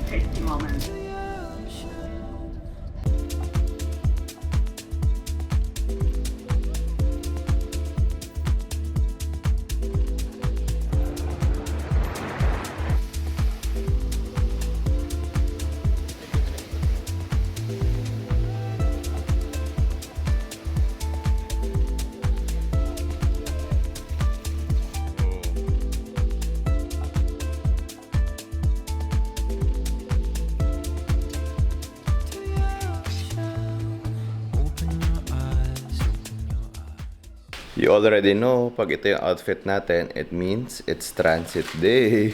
tasty moments. You already know, pag ito yung outfit natin, it means it's transit day.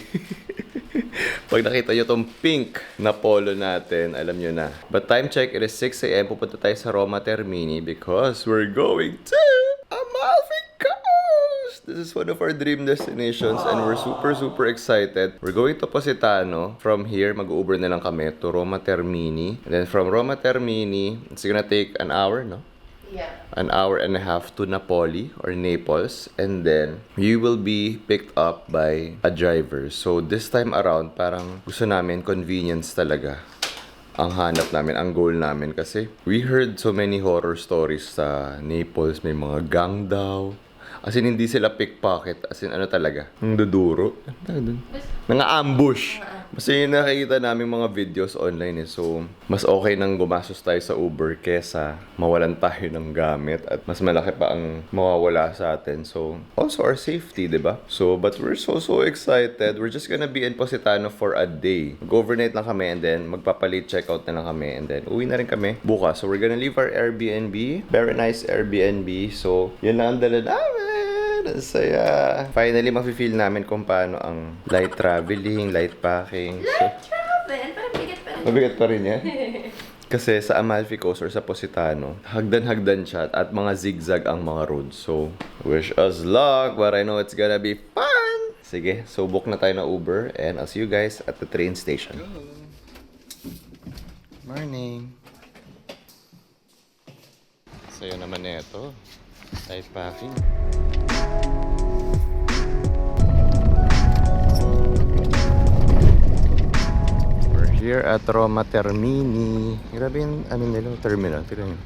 Pag nakita nyo tong pink na polo natin, alam nyo na. But time check, it is 6 a.m. Pupunta tayo sa Roma Termini because we're going to Amalfi Coast! This is one of our dream destinations and we're super excited. We're going to Positano. From here, mag-Uber na lang kami to Roma Termini. And then from Roma Termini, it's gonna take an hour, no? Yeah. An hour and a half to Napoli or Naples, and then you will be picked up by a driver. So this time around, parang gusto namin convenience talaga ang hanap namin, ang goal namin, kasi we heard so many horror stories sa Naples. May mga gang daw, as in hindi sila pickpocket, as in ano talaga, ang duduro, mga ambush. Basta yung nakikita namin mga videos online so mas okay nang gumastos tayo sa Uber kesa mawalan tayo ng gamit at mas malaki pa ang mawawala sa atin. So also our safety, diba? So but we're so excited. We're just gonna be in Positano for a day. Mag-overnight lang kami and then magpapalit checkout na lang kami and then uwi na rin kami bukas. So we're gonna leave our Airbnb. Very nice Airbnb. So yun lang ang dala namin. Saya. Finally, mafe-feel namin kung paano ang light traveling, light packing. Light travel? Parang bigat pa rin. Mabigat pa rin yan. Kasi sa Amalfi Coast or sa Positano, hagdan-hagdan siya at mga zigzag ang mga roads. So, wish us luck, but I know it's gonna be fun! Sige, so book na tayo na Uber and I'll see you guys at the train station. Morning! Sayo naman na ito. Light packing. Here at Roma Termini. Grabe yung nila, terminal. Tignan nyo.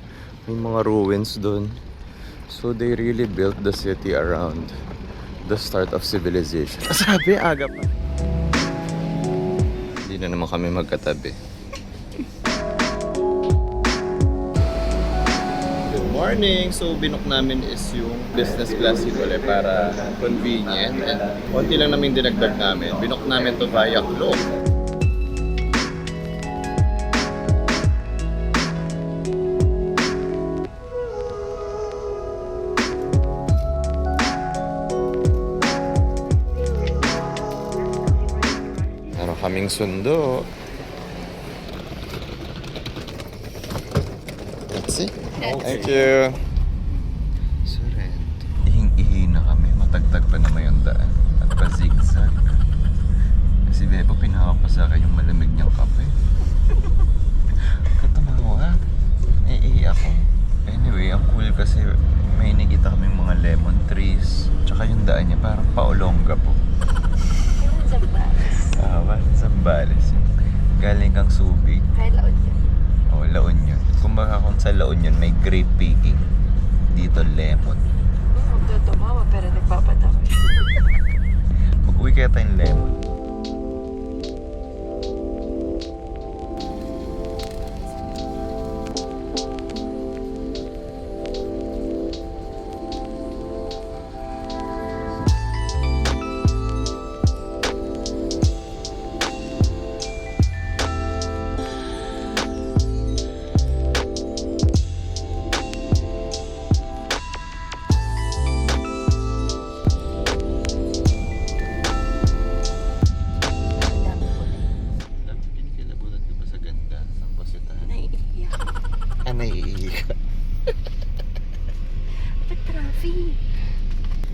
May mga ruins dun. So they really built the city around the start of civilization. Sabi, aga pa. Hindi na naman kami magkatabi. Good morning! So binook namin is yung business class dito para convenient. And konti lang namin dinagdag namin. Binook namin to via Klook. Kaming sundo. Let's see. Thank you. Sorrento. Ihing-ihi na kami. Matagtag pa naman yung daan. At pa-zigzag. Kasi Bebo, pinahapa sa akin yung malamig niyang kape. Katamawa. Iihi ako. Anyway, ang cool kasi may nakita kaming mga lemon trees. Tsaka yung daan niya parang paolongga po. Zambales. Galing kang Subic. Kahit La Union. Oh, La Union. Kumbaga kung sa La Union may grape picking. Dito lemon. Huwag daw tumawa pero nagpapatawa. Mag-uwi kaya tayong lemon.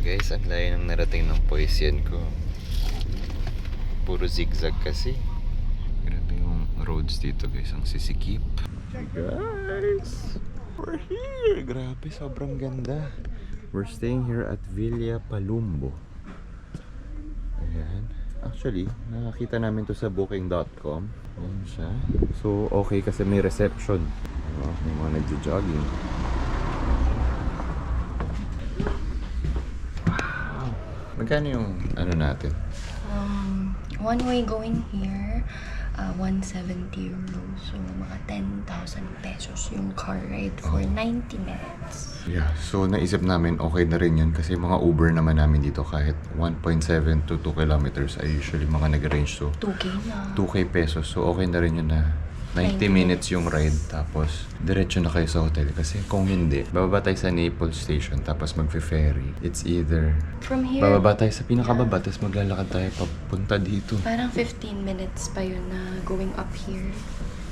Guys, ang layo ng narating ng Poisien ko. Puro zigzag kasi. Grabe yung roads dito guys, ang sisikip. Guys, we're here! Grabe, sobrang ganda. We're staying here at Villa Palumbo. Ayan. Actually, nakakita namin to sa booking.com. Ayan siya. So, okay kasi may reception. May mga nagjo-jogging. Wow! Magkano yung ano natin? One way going here, 170 euros. So, mga 10,000 pesos yung car ride for 90 minutes. Yeah, so naisip namin okay na rin yun kasi mga Uber naman namin dito kahit 1.7 to 2 kilometers ay usually mga nag-range to 2K na. 2K pesos. So okay na rin yun na 90 minutes yung ride tapos diretso na kayo sa hotel kasi kung hindi, bababa tayo sa Naples station tapos magfe-ferry. It's either From here, bababa tayo sa pinakababa tapos maglalakad tayo papunta dito. parang 15 minutes pa yun na going up here.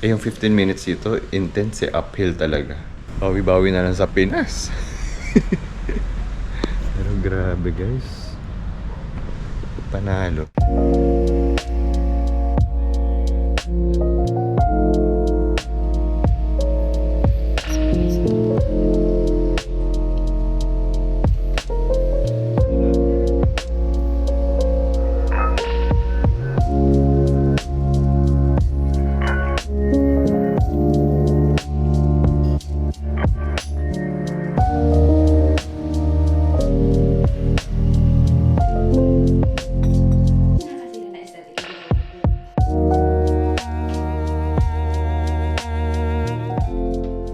Eh yung 15 minutes dito, intense uphill talaga. Bawi-bawi na lang sa Pinas. Pero grabe guys. Panalo.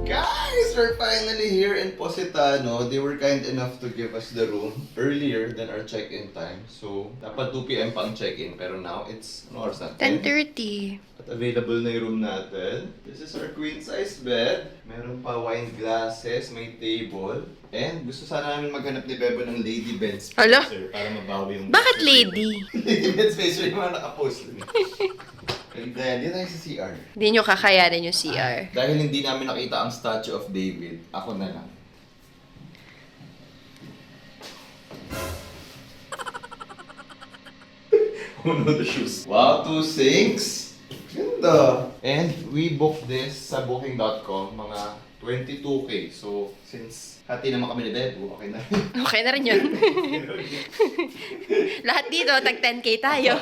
Guys, we're finally here in Positano. They were kind enough to give us the room earlier than our check-in time. So, dapat 2 p.m. pang check-in. Pero now, it's, ano oras na? 10:30. At available na yung room natin. This is our queen-size bed. Meron pa wine glasses, may table. And gusto sana namin maghanap ni Bebo ng lady bed spacer Hala? para mabawi yung... Bakit lady? Lady bed spacer yung mga nakapost. And then, dito tayo sa CR. Hindi nyo kakayanin yung CR. Dahil hindi namin nakita ang Statue of David, ako na lang. Uno the shoes. Wow, 2 sinks. Ganda. And we booked this sa booking.com, mga 22K. So, since hati naman kami ni Bebo, okay na. Okay na rin yun. Lahat dito, tag 10K tayo.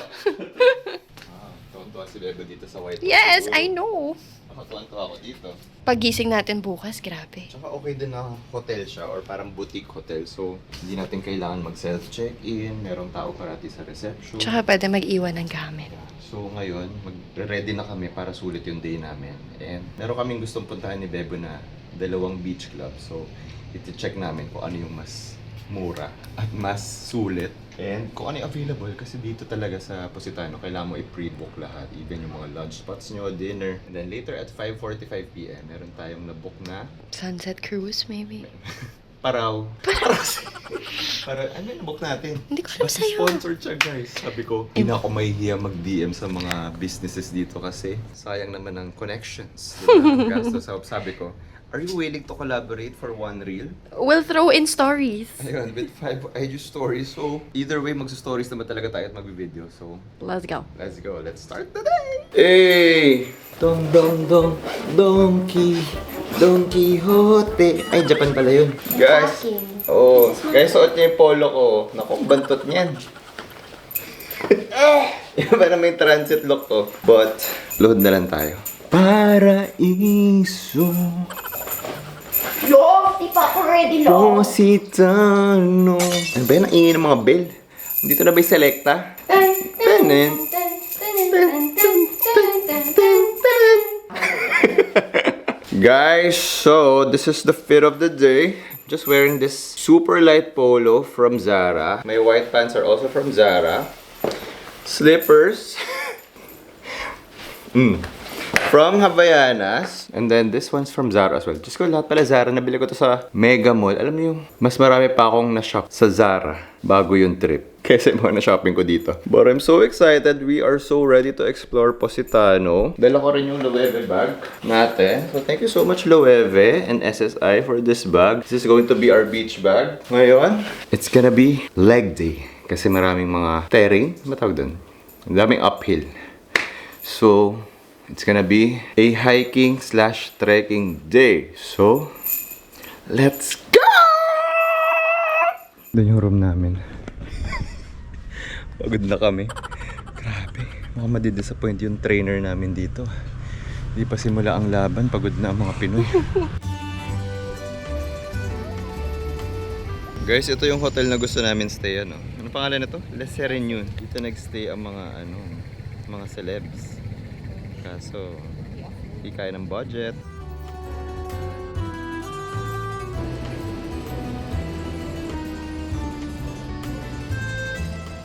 Tuwan-tuwa si Bebo dito sa White House. Yes, Siguro. I know. Ako tuwan-tuwa ako dito. Paggising natin bukas, grabe. Tsaka okay din na hotel siya or parang boutique hotel. So, hindi natin kailangan mag-self-check-in. Merong tao parati sa reception. Tsaka pwede mag-iwan ng gamit. So, ngayon, mag-ready na kami para sulit yung day namin. And meron kaming gustong puntahan ni Bebo na 2 beach club. So, iti-check namin kung ano yung mas mura at mas sulit. And kung ano yung available kasi dito talaga sa Positano, kailangan mo i-pre-book lahat. Even yung mga lunch spots nyo, dinner. And then later at 5:45 p.m., meron tayong na-book na Sunset cruise, maybe. Paraw. Para, ano yung na-book natin? Hindi ko alam Basta sa'yo. sponsored siya, guys. Sabi ko, hindi na ako mahihiya mag-DM sa mga businesses dito kasi sayang naman ang connections. Diba? Gastos. So, sabi ko, are you willing to collaborate for one reel? We'll throw in stories. Ayun, with 5 IG stories. So, either way, magsa-stories naman talaga tayo at mag-video. So, Let's go. let's go. Let's start the day! Hey! Dong, dong, dong, Don Quixote. Ay, Japan pala yun. Guys, oh, guys, suot niya yung polo ko. Naku, bantot niyan. Yung parang may transit look to. But, load na lang tayo. Paraiso. Lo, di pa ako ready, Positano. Ano ba yun? Ang ingin ng mga bell. Dito na ba yung selecta? Guys, so this is the fit of the day. Just wearing this super light polo from Zara. My white pants are also from Zara. Slippers. From Havaianas. And then this one's from Zara as well. Just ko lahat pala Zara. Nabili ko to sa Mega Mall. Alam mo yung mas marami pa akong na-shop sa Zara bago yung trip. Kesa yung mga na-shopping ko dito. But I'm so excited. We are so ready to explore Positano. Dala ko rin yung Loewe bag natin. So thank you so much Loewe and SSI for this bag. This is going to be our beach bag. Ngayon, it's gonna be leg day. Kasi maraming mga terrain. Matawag dun? Ang daming uphill. So, it's gonna be a hiking/trekking day. So, let's go! Doon yung room namin. Pagod na kami. Mukhang madidisappoint yung trainer namin dito. Hindi pa simula ang laban, pagod na ang mga Pinoy. Guys, ito yung hotel na gusto namin stay, ano? Ano pangalan na to? La Serenion. Dito nagstay ang mga, mga celebs. Kaso, hindi kaya ng budget.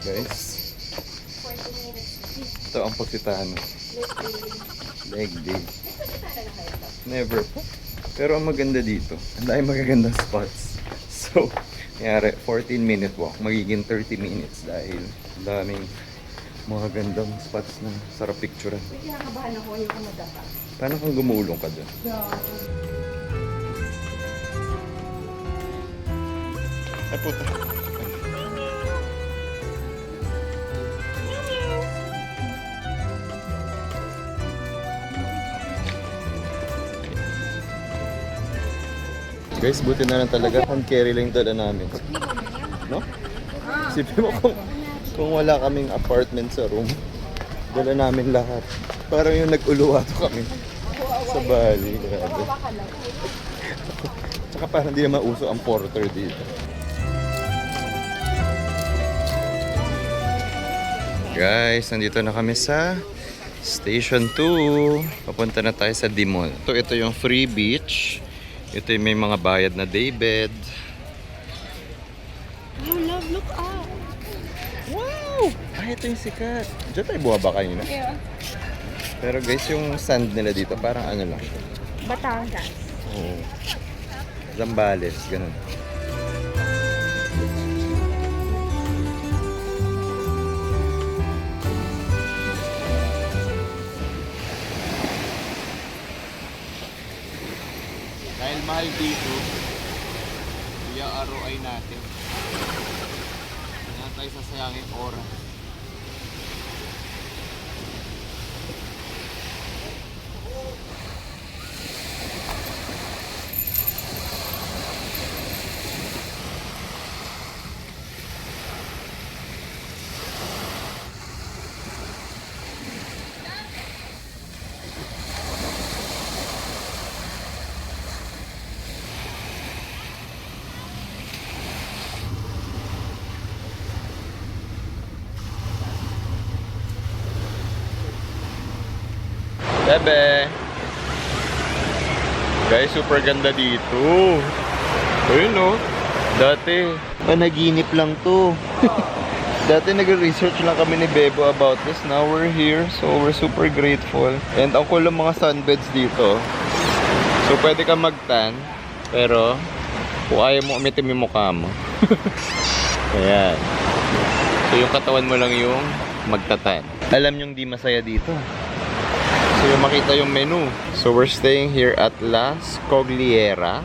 Guys, ito ang Positano. Leg day. Never po. Pero ang maganda dito, ang dahil magagandang spots. So, nangyari, 14-minute walk, magiging 30 minutes dahil daming mga gandang spots na sarap picturean. Kinakabahan ako yung kumadapa. Paano kung gumulong ka dyan? Ay puta. Guys, buti na lang talaga hand carry lang yung dala namin. No? Isipin mo kung wala kaming apartment sa room, dala namin lahat. Parang yung nag-uluwato kami sa Bali. Grabe. Tsaka parang di na mauso ang porter dito. Guys, nandito na kami sa Station 2. Papunta na tayo sa Dimol. Ito yung free beach. Ito yung may mga bayad na daybed. Oh, love, look up. Wow! Ay, ito yung sikat. Diyan tayo buwaba kanina. Yeah. Pero guys, yung sand nila dito, parang ano lang siya. Batangas. Oo. Zambales, ganun. Dahil mahal dito, ROI natin. Hindi na tayo sasayangin oras. Bebe! Guys, super ganda dito. Ayun no. Dati, panaginip lang to. Dati nag-research lang kami ni Bebo about this. Now we're here, so we're super grateful. And ang cool ng mga sunbeds dito. So pwede ka mag-tan, pero kung ayaw mo umitim yung mukha mo. Ayan. So yung katawan mo lang yung magtatan. Alam nyong di masaya dito. So yung makita yung menu. So we're staying here at La Scogliera.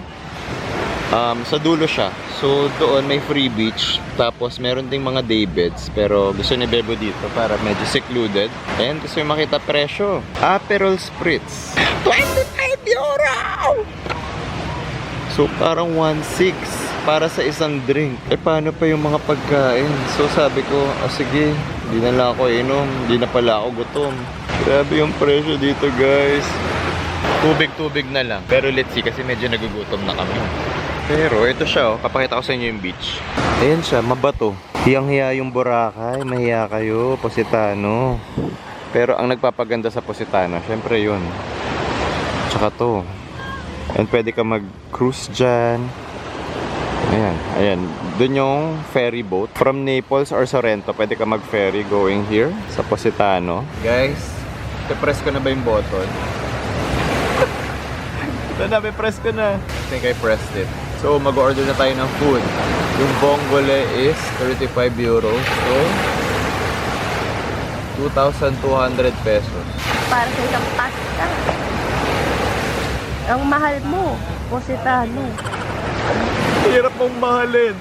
Sa dulo siya. So doon may free beach. Tapos meron ding mga daybeds. Pero gusto ni Bebo dito para medyo secluded. And gusto yung makita presyo. Aperol Spritz. 25 euro! So parang 1.6 para sa isang drink. Eh paano pa yung mga pagkain? So sabi ko, sige, hindi na lang ako inom. Hindi na pala ako gutom. Grabe yung presyo dito guys. Tubig-tubig na lang. Pero let's see kasi medyo nagugutom na kami. Pero ito siya, papakita ko sa inyo yung beach. Ayan siya, mabato. Hiyang-hiya yung Boracay, mahiya kayo, Positano. Pero ang nagpapaganda sa Positano, syempre yun. Tsaka to. And pwede ka mag-cruise dyan. Ayan, ayan. Doon yung ferry boat. From Naples or Sorrento, pwede ka mag-ferry going here sa Positano. Guys, press ko na ba yung button? Ito na, press ko na. I think I pressed it. So, mag-order na tayo ng food. Yung vongole is 35 euros. So, 2,200 pesos. Para sa isang pasta. Ang mahal mo, Positano. Hirap mong mahalin.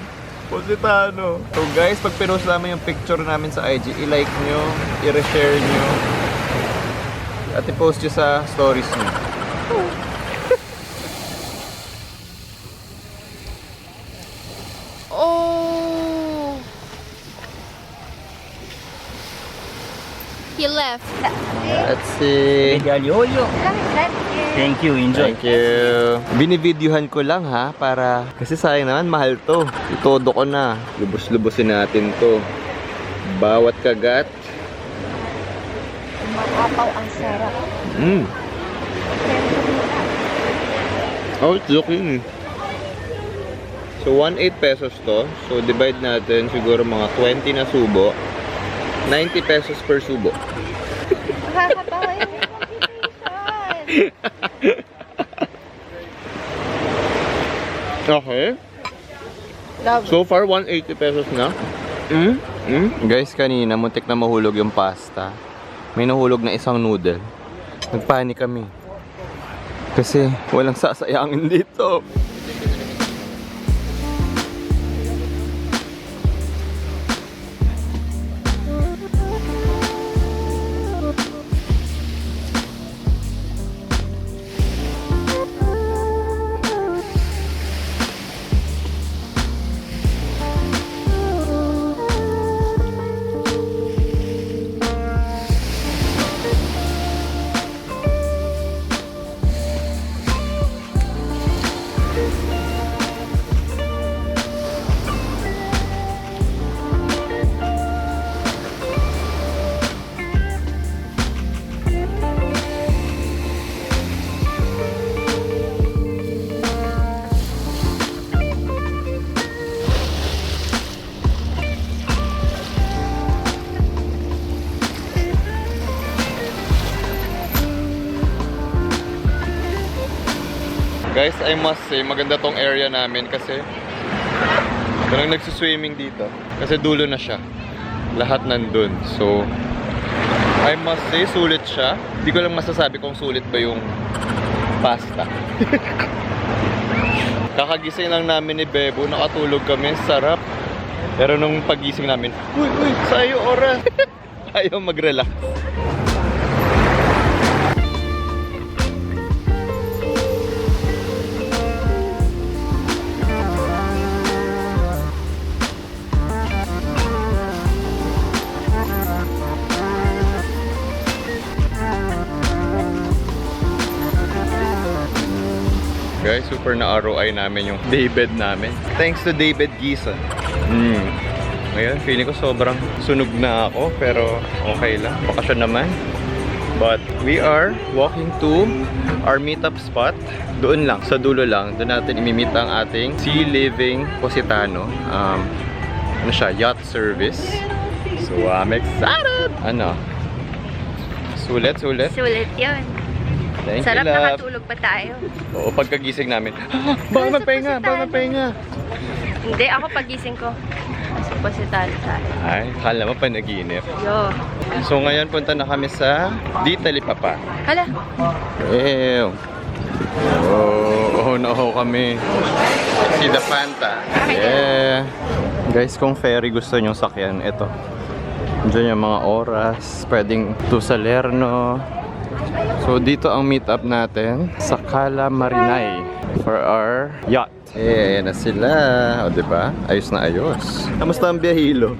Positano. So guys, pag pinost namin yung picture namin sa IG, i-like nyo, i-reshare nyo, at i-post nyo sa stories nyo. Oh. He left. left. Let's see. Medalyo. Thank you, enjoy. Thank you. Binivideohan ko lang ha, para... Kasi sayang naman, mahal to. Itodo ko na. Lubos-lubosin natin to. Bawat kagat. Makapaw ang sarap. Oh, it's looking. So, 1.8 pesos to. So, divide natin siguro mga 20 na subo. 90 pesos per subo. Makakatawa yung computation. Okay. Love. So far, 180 pesos na. Guys, kanina, muntik na mahulog yung pasta. May nahulog na isang noodle. Nagpanik kami. Kasi walang sasayangin dito. Guys, I must say, maganda tong area namin kasi parang nagsuswimming dito. Kasi dulo na siya. Lahat nandun. So, I must say, sulit siya. Hindi ko lang masasabi kung sulit ba yung pasta. Kakagising lang namin ni Bebo, nakatulog kami, sarap. Pero nung pagising namin, uy, sayo oras. Ayaw mag-relax. Guys, super na ROI namin yung daybed namin. Thanks to David Gison. Ngayon, feeling ko sobrang sunog na ako, pero okay lang. Bakasyon naman. But we are walking to our meetup spot. Doon lang, sa dulo lang. Doon natin imimit ang ating Sea Living Positano. Ano siya? Yacht service. So, I'm excited! Ano? Sulit. Sulit yun. Thank Sarap you, love. nakatulog pa tayo. Oo, pagkagising namin, baka magpahinga. Hindi, ako pagising ko. Nasa Positano tayo. Ay, kala mo panaginip. Yo. So ngayon punta na kami sa Di Talipapa. Hala. Ew. Oh, kami. See the Fanta. Yeah. Guys, kung ferry gusto nyo sakyan, ito. Diyan yung mga oras. Pwedeng to Salerno. So dito ang meetup natin sa Cala Marinay for our yacht. Ayan na sila. O, diba? Ayos na ayos. Kamusta ang biyahilo?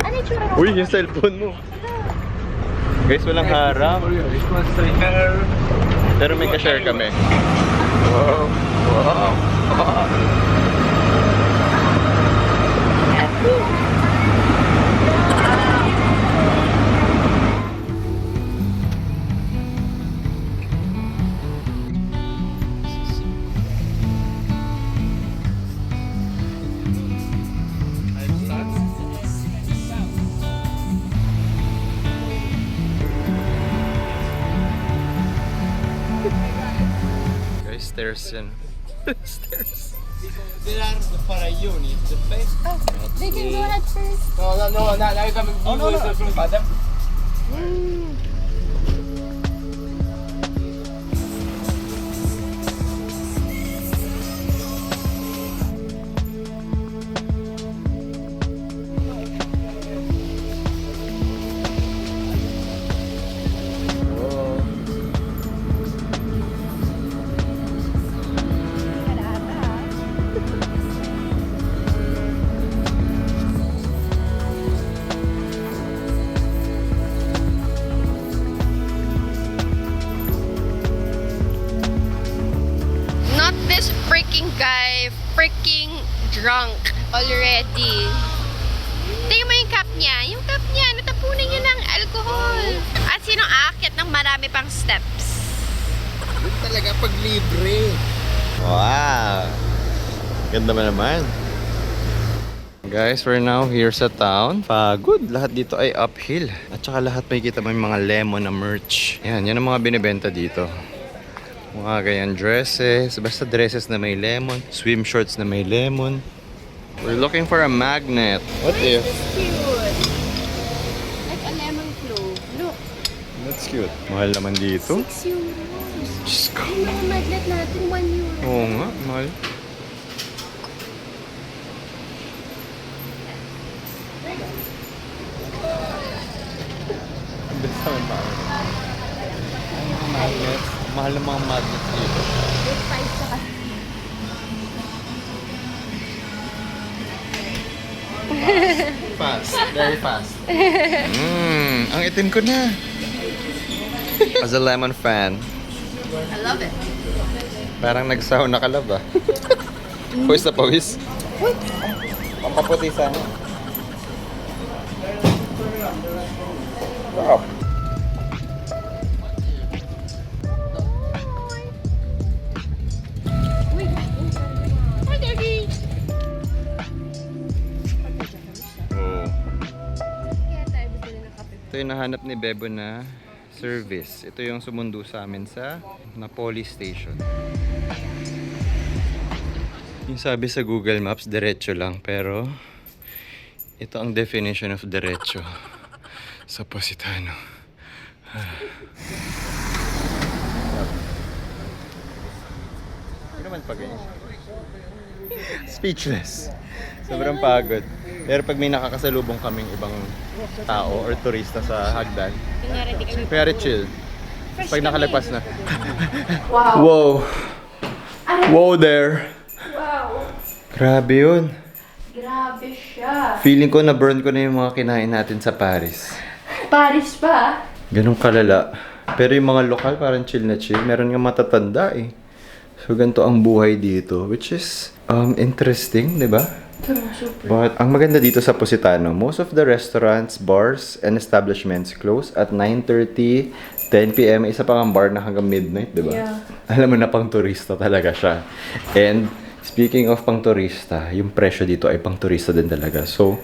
Ano yung tsura mo? Uy, yung cellphone mo. Guys, walang harap. Pero may ka-share kami. Wow. Guys, stairs yan. Stairs. There are the Farayoni, the best. Oh, they can go at first. No, now you coming. Oh, no. Father. drunk already. Tingnan mo yung cup niya. Yung cup niya, natapunan niya ng alcohol. At sinong aakyat ng marami pang steps? Yun talaga pag libre. Wow! Ganda mo naman. Guys, we're now here sa town. Pagod. Lahat dito ay uphill. At saka lahat may kita mo yung mga lemon na merch. Yan ang mga binibenta dito. Mga ganyan dresses. Basta dresses na may lemon. Swim shorts na may lemon. We're looking for a magnet. What if? Cute. Like a lemon clove. Look. That's cute. Mahal naman dito. 6 euros. Diyos ko. Yung mga magnet natin, 1 euro. Oo nga, mahal. Magnets. Mahal ng mga magnets dito. Fast. Very fast. Ang itim ko na. As a lemon fan, I love it. parang nagsauna ka laba. Pawis na pawis. Pampaputi sana. Wow. Hi, Daddy. Oh. Kaya tayo bibili ng kape. Ito yung nahanap ni Bebo na service. Ito yung sumundo sa amin sa Napoli Station. Yung sabi sa Google Maps, diretso lang. Pero, ito ang definition of diretso sa Positano. Hindi naman pa ganyan. Speechless. Sobrang pagod. Pero pag may nakakasalubong kaming ibang tao or turista sa hagdan, very chill. Pag nakalagpas na. Wow! Wow there! Wow. Grabe yun. Grabe siya. Feeling ko na-burn ko na yung mga kinain natin sa Paris. Paris pa? Ganun kalala. Pero yung mga lokal parang chill na chill. Meron nga matatanda eh. So ganito ang buhay dito. Which is interesting, di ba? But ang maganda dito sa Positano, most of the restaurants, bars, and establishments close at 9:30, 10 p.m. Isa pang bar na hanggang midnight, di ba? Yeah. Alam mo na pang turista talaga siya. And speaking of pang turista, yung presyo dito ay pang turista din talaga. So,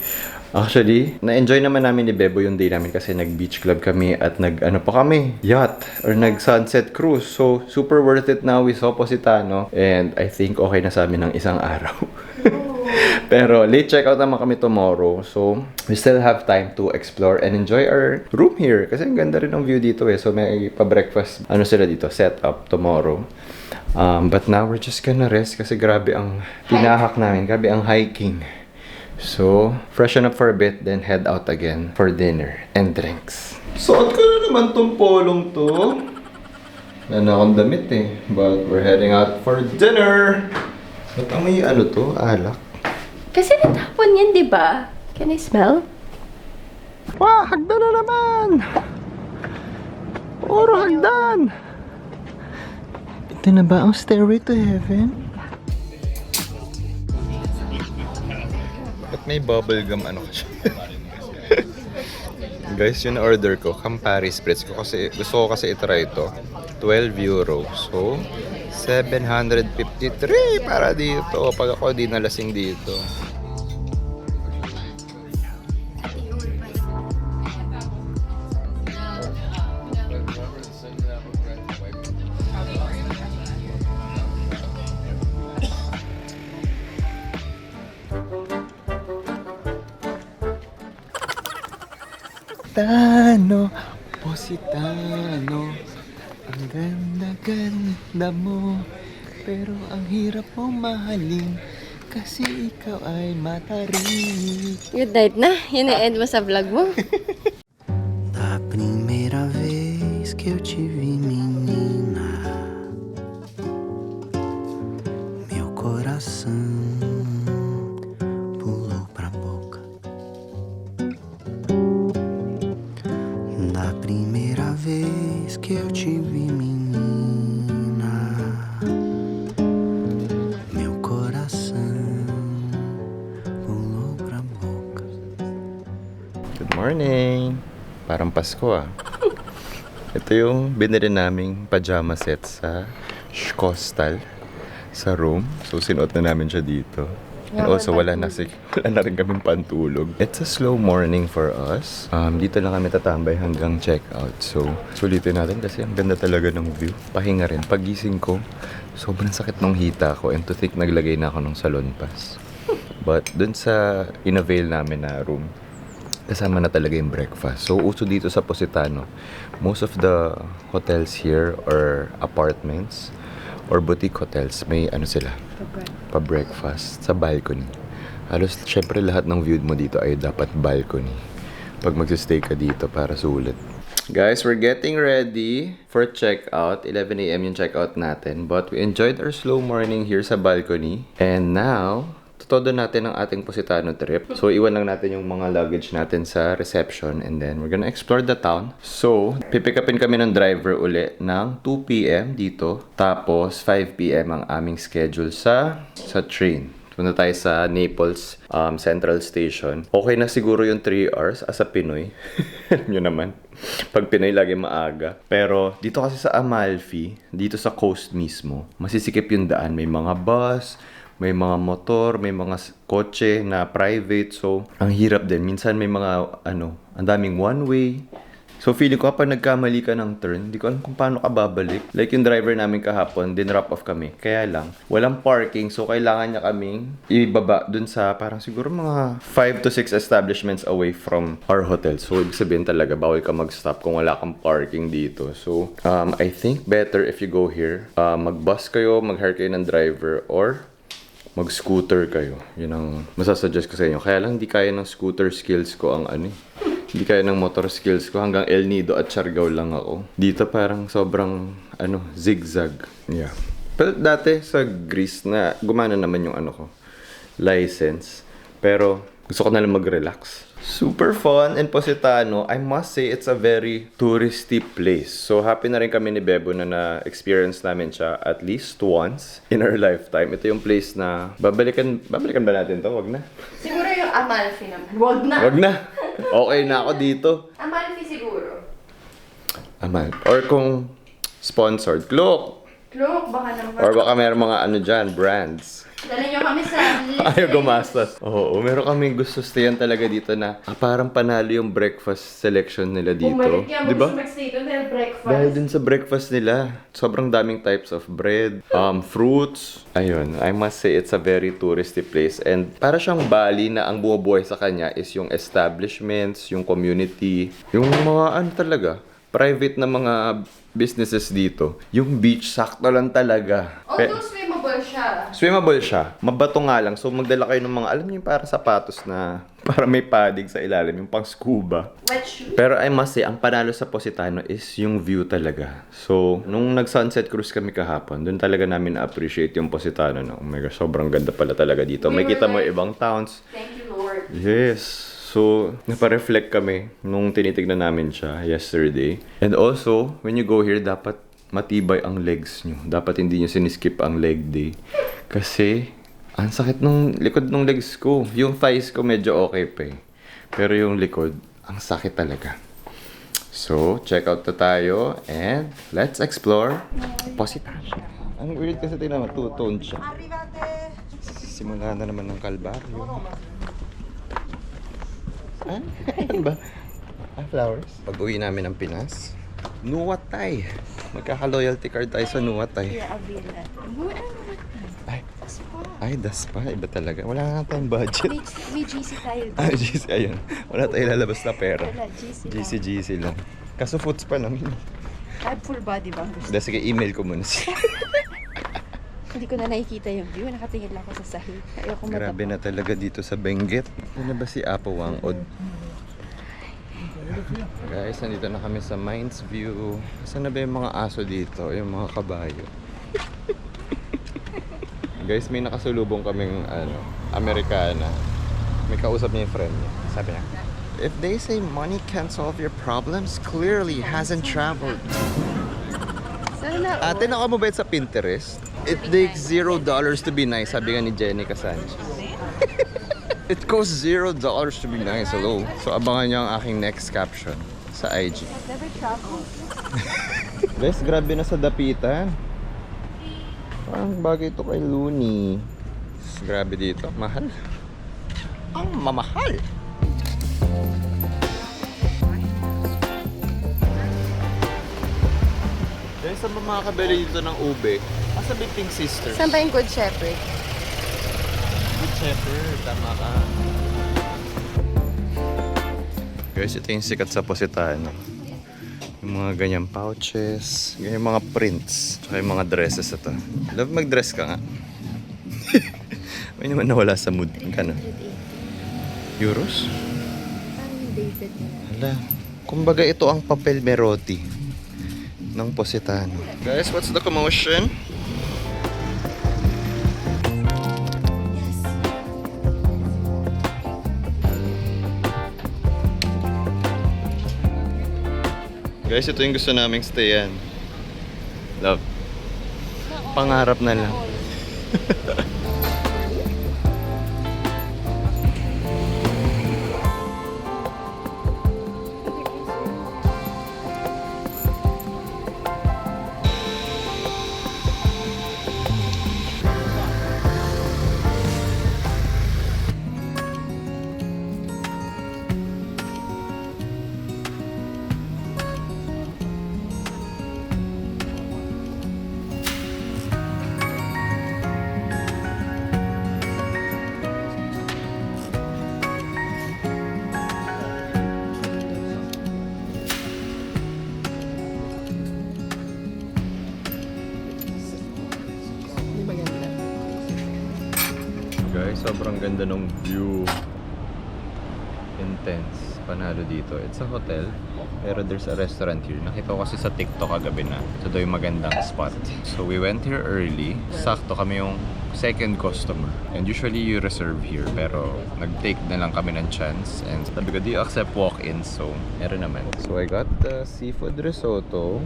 actually, na-enjoy naman namin ni Bebo yung day namin kasi nag-beach club kami at nag-ano pa kami, yacht or nag-sunset cruise. So, super worth it now. We saw Positano and I think okay na sa amin ng isang araw. Pero late checkout naman kami tomorrow. So, we still have time to explore and enjoy our room here. Kasi ang ganda rin ng view dito eh. So, may pa-breakfast, ano sila dito, set up tomorrow. But now, we're just gonna rest kasi grabe ang pinahak namin. Grabe ang hiking. So, freshen up for a bit, then head out again for dinner and drinks. Suot ko na naman tong polong to. Wala na akong damit eh. But we're heading out for dinner. Ba't ang may ano to? Alak. Kasi natapon yan, di ba? Can I smell? Wah! Hagdan na naman! Puro hagdan! Ito na ba ang stairway to heaven? Ba't may bubblegum ano ka siya? Guys, yun order ko. Campari Spritz ko kasi gusto ko kasi itry ito. 12 euro. So, 753 para dito. Pag ako di nalasing dito. Positano, ang ganda-ganda mo, pero ang hirap mo mahalin kasi ikaw ay matarik. Good night na. Yun na-end mo sa vlog mo. Da primeira vez que eu te vi, menina, meu coração pulou pra boca. Da primeira vez que eu te vi, menina, meu coração Parang Pasko ah. Ito yung binili naming pajama set sa Schkostal sa room. So, sinuot na namin siya dito. And also, wala na rin kaming pantulog. It's a slow morning for us. Dito lang kami tatambay hanggang check-out. So, sulitin natin kasi ang ganda talaga ng view. Pahinga rin. Pagising ko, sobrang sakit ng hita ko. And to think, naglagay na ako ng salon pass. But, dun sa in-avail namin na room, kasama na talaga yung breakfast. So, uso dito sa Positano. Most of the hotels here or apartments or boutique hotels, may ano sila, pa-breakfast sa balcony. Halos, syempre lahat ng view mo dito ay dapat balcony. Pag magsistay ka dito para sulit. Guys, we're getting ready for checkout. 11 a.m. yung checkout natin. But we enjoyed our slow morning here sa balcony. And now, todo natin ang ating Positano trip. So, iwan lang natin yung mga luggage natin sa reception and then we're gonna explore the town. So, pipick upin kami ng driver uli ng 2 p.m. dito. Tapos, 5 p.m. ang aming schedule sa train. Punta tayo sa Naples Central Station. Okay na siguro yung 3 hours as a Pinoy. Alam nyo naman. Pag Pinoy, lagi maaga. Pero, dito kasi sa Amalfi, dito sa coast mismo, masisikip yung daan. May mga bus, may mga motor, may mga kotse na private. So, ang hirap din. Minsan may mga, ang daming one way. So, feeling ko kapag nagkamali ka ng turn, hindi ko alam kung paano ka babalik. Like yung driver namin kahapon, din-drop off kami. Kaya lang, walang parking. So, kailangan niya kaming ibaba dun sa parang siguro mga 5 to 6 establishments away from our hotel. So, ibig sabihin talaga, bawal ka mag-stop kung wala kang parking dito. So, I think better if you go here. Mag-bus kayo, mag-hire kayo ng driver, or mag-scooter kayo. Yun ang masasuggest ko sa inyo. Kaya lang hindi kaya ng scooter skills ko ang hindi kaya ng motor skills ko. Hanggang El Nido at Siargao lang ako. Dito parang sobrang zigzag. Yeah. Pero dati sa Greece na gumana naman yung license. Pero gusto ko na lang mag-relax. Super fun and Positano. I must say, it's a very touristy place. So, happy na rin kami ni Bebo na na-experience namin siya at least once in our lifetime. Ito yung place na babalikan ba natin to? Wag na. Siguro yung Amalfi naman. Wag na. Wag na. Okay na ako dito. Amalfi siguro. Or kung sponsored. Look, Baka naman. or baka meron mga dyan, brands. Dali nyo kami sa Ayaw gumastos. Oo, meron kaming gusto stayan talaga dito na parang panalo yung breakfast selection nila dito. Bumalik yan, Diba? gusto mag-stay doon dahil breakfast. Dahil dun sa breakfast nila, sobrang daming types of bread, fruits. Ayun, I must say it's a very touristy place. And para siyang Bali na ang bumubuhay sa kanya is yung establishments, yung community, yung mga talaga, private na mga businesses dito. Yung beach, sakto lang talaga. Although swimmable siya. Swimmable siya. Mabato nga lang. So, magdala kayo ng mga, alam niyo yung para sapatos na para may padding sa ilalim, yung pang scuba. Wet shoes. Pero I must say, ang panalo sa Positano is yung view talaga. So, nung nag-sunset cruise kami kahapon, dun talaga namin na-appreciate yung Positano. Oh my gosh, sobrang ganda pala talaga dito. May kita mo ibang towns. Thank you, Lord. Yes. So, napareflect kami nung tinitignan namin siya yesterday. And also, when you go here, dapat matibay ang legs nyo. Dapat hindi nyo siniskip ang leg day. Kasi, ang sakit nung likod ng legs ko. Yung thighs ko medyo okay pa eh. Pero yung likod, ang sakit talaga. So, check out na tayo and let's explore Positano. Ang weird kasi tingnan mo, two-tone siya. Simula na naman ng kalbaryo. Ano ba? Flowers. Pag-uwi namin ng Pinas, Nuwatay. Magkaka-loyalty card tayo sa Nuwatay. Ay, Daspa. Iba talaga. Wala nga tayong budget. May GC tayo. GC, ayun. Wala tayong lalabas na pera. GC lang. Kaso foods pa namin. Full body bang gusto? Sige, email ko muna siya. Hindi ko na nakikita yung view. Nakatingin lang ako sa sahig. Ayoko Grabe na talaga dito sa Benguet. Ano ba si Apo Wangod? Guys, nandito na kami sa Mines View. Saan na ba yung mga aso dito? Yung mga kabayo. Guys, may nakasulubong kaming Amerikana. May kausap niya yung friend niya. Sabi niya, if they say money can't solve your problems, clearly hasn't traveled. Sana Ate, nakamabait sa Pinterest. It takes $0 to be nice, sabi nga ni Jenica Sanchez. It costs $0 to be nice, hello. So, abangan niyo ang aking next caption Sa IG. Guys, grabe na sa dapitan. Parang bagay ito kay Looney. Grabe dito, mahal. Ang mamahal. Guys, saan ba makakabili dito ng ube? Asa Big Pink Sisters? Saan ba yung Good Shepherd? Good Shepherd, tama ka. Guys, ito yung sikat sa Positano. Yung mga ganyang pouches, ganyan mga prints, tsaka yung mga dresses ito. Love mag-dress ka nga. May naman nawala sa mood. Magkano? Euros? Hala. Kumbaga ito ang papel Merotti ng Positano. Guys, what's the commotion? Guys, ito yung gusto naming stayan. Love. Pangarap na lang. Guys, sobrang ganda ng view. Intense. Panalo dito. It's a hotel, pero there's a restaurant here. Nakita ko kasi sa TikTok kagabi na ito daw yung magandang spot. So we went here early. Sakto kami yung second customer. And usually you reserve here, pero nag-take na lang kami ng chance. And sabi ko, do you accept walk-ins? So, meron naman. So I got the seafood risotto.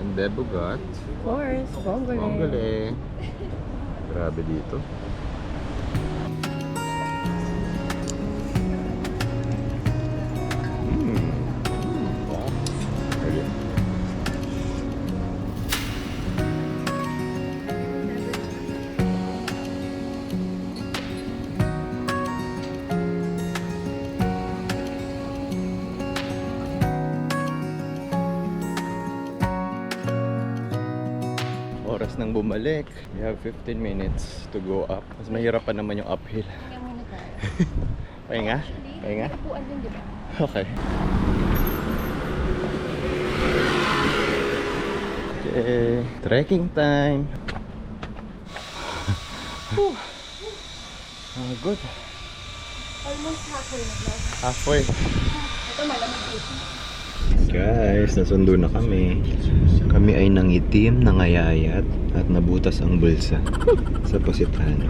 And Debo got Of course, vongole. vongole. Grabe dito. Oras nang bumalik. We have 15 minutes to go up. Mas mahirap pa naman yung uphill. Pahinga? Pahinga? Okay. Okay. Trekking time. Good. Almost halfway na lang. Halfway. Ito malamig dito. Guys, nasundo na kami. Kami ay nangitim, nangayayat at nabutas ang bulsa sa Positano.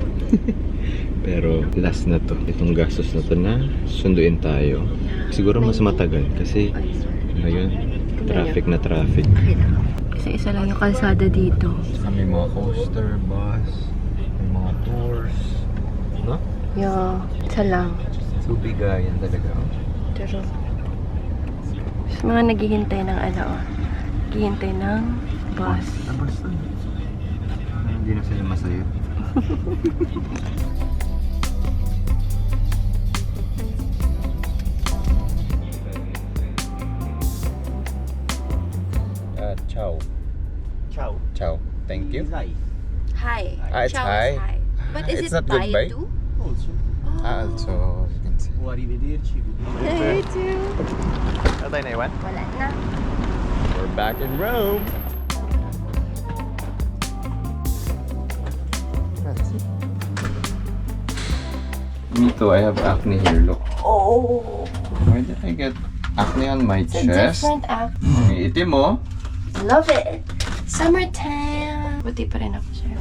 Pero last na to. Itong gastos na to na sunduin tayo. Siguro mas matagal kasi ngayon traffic na traffic. Kasi isa lang yung kalsada dito. May mga coaster, bus, may mga tours. No? Yeah, isa lang. Subigayan talaga. Pero sa mga naghihintay ng naghihintay ng bus. Basta. Hindi na sila masaya. Ciao. Ciao. Ciao. Thank you. Zai. Hi. Ah, it's Ciao hi. is hi. But is It's it not bye goodbye? too? Also. Also, you can see. O arrivederci. Hey too. Ano tayo naiwan? Wala na. We're back in Rome. Me too, I have acne here, look. Oh! Why did I get acne on my It's a chest? different app. Itim mo. Love it! Summertime! Buti pa rin ako, sir.